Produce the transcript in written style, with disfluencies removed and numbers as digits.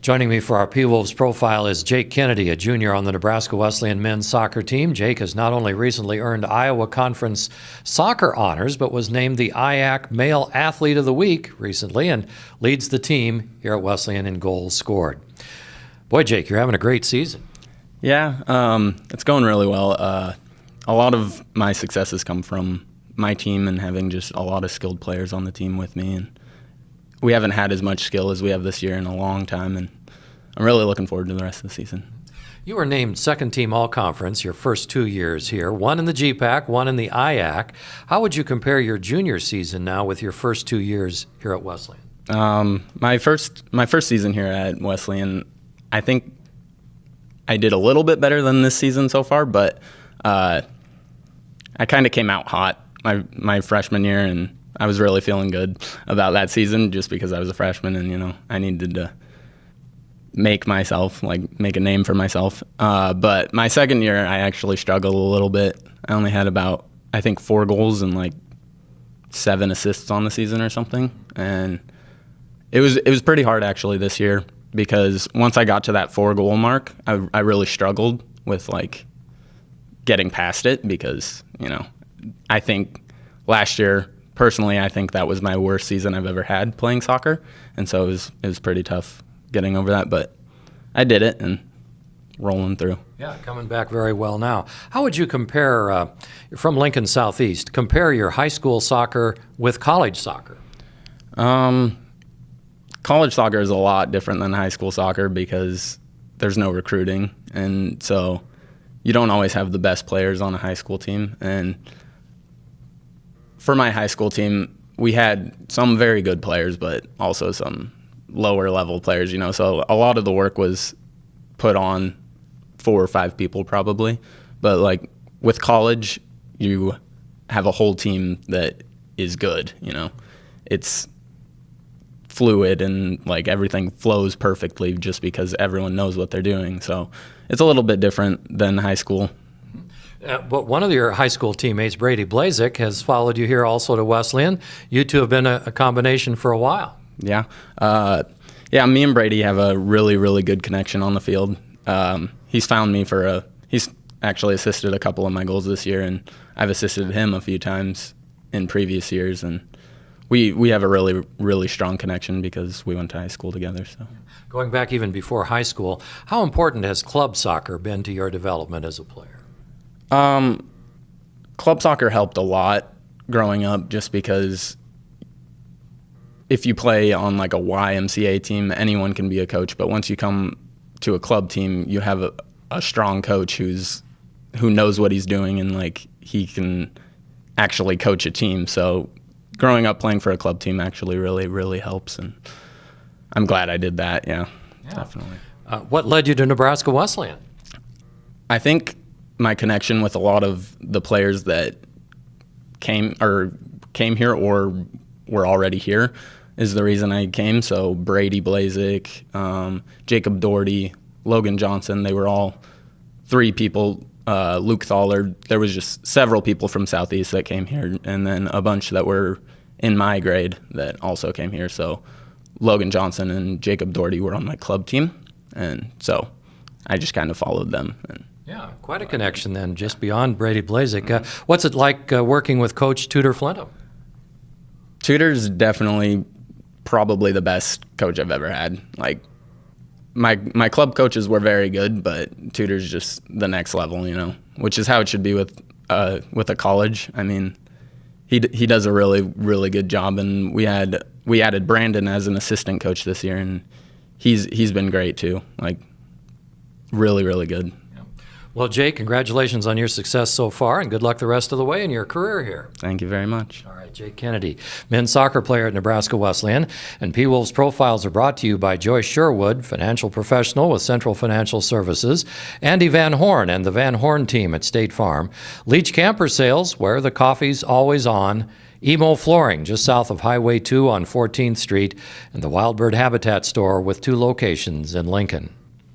Joining me for our P-Wolves profile is Jake Kennedy, a junior on the Nebraska Wesleyan men's soccer team. Jake has not only recently earned Iowa Conference soccer honors, but was named the IAC Male Athlete of the Week recently and leads the team here at Wesleyan in goals scored. Boy, Jake, you're having a great season. Yeah, it's going really well. A lot of my successes come from my team and having just a lot of skilled players on the team with me. And we haven't had as much skill as we have this year in a long time, and I'm really looking forward to the rest of the season. You were named second team all-conference your first 2 years here, one in the GPAC, one in the IAC. How would you compare your junior season now with your first 2 years here at Wesleyan? My first season here at Wesleyan, I think I did a little bit better than this season so far, but I kind of came out hot my freshman year, and I was really feeling good about that season just because I was a freshman and, I needed to make a name for myself. But my second year, I actually struggled a little bit. I only had about, I think, 4 goals and 7 assists on the season or something. And it was pretty hard actually this year because once I got to that 4-goal mark, I really struggled with getting past it because, I think last year, personally, I think that was my worst season I've ever had playing soccer, and so it was pretty tough getting over that, but I did it and rolling through. Yeah, coming back very well now. How would you compare, you're from Lincoln Southeast, compare your high school soccer with college soccer? College soccer is a lot different than high school soccer because there's no recruiting, and so you don't always have the best players on a high school team. And for my high school team, we had some very good players, but also some lower level players, so a lot of the work was put on 4 or 5 people probably. But with college, you have a whole team that is good, it's fluid and everything flows perfectly just because everyone knows what they're doing. So it's a little bit different than high school. But one of your high school teammates, Brady Blazik, has followed you here also to Wesleyan. You two have been a combination for a while. Yeah. Me and Brady have a really, really good connection on the field. He's found me he's actually assisted a couple of my goals this year, and I've assisted him a few times in previous years, and we have a really, really strong connection because we went to high school together. So, going back even before high school, how important has club soccer been to your development as a player? Club soccer helped a lot growing up just because if you play on a YMCA team, anyone can be a coach. But once you come to a club team, you have a strong coach who knows what he's doing and he can actually coach a team. So growing up playing for a club team actually really, really helps. And I'm glad I did that. Yeah. Definitely. What led you to Nebraska Wesleyan? I think my connection with a lot of the players that came here or were already here is the reason I came. So Brady Blazik, Jacob Doherty, Logan Johnson, they were all 3 people. Luke Thaller, there was just several people from Southeast that came here, and then a bunch that were in my grade that also came here. So Logan Johnson and Jacob Doherty were on my club team, and so I just kind of followed them. Yeah, quite a connection then, just beyond Brady Blazik. What's it like working with Coach Tudor Flintham? Tudor's definitely probably the best coach I've ever had. My club coaches were very good, but Tudor's just the next level, which is how it should be with a college. I mean, he does a really, really good job, and we added Brandon as an assistant coach this year, and he's been great too. Really, really good. Well, Jake, congratulations on your success so far, and good luck the rest of the way in your career here. Thank you very much. All right, Jake Kennedy, men's soccer player at Nebraska Wesleyan. And P-Wolves profiles are brought to you by Joyce Sherwood, financial professional with Central Financial Services, Andy Van Horn and the Van Horn team at State Farm, Leach Camper Sales, where the coffee's always on, Emo Flooring, just south of Highway 2 on 14th Street, and the Wildbird Habitat Store with 2 locations in Lincoln.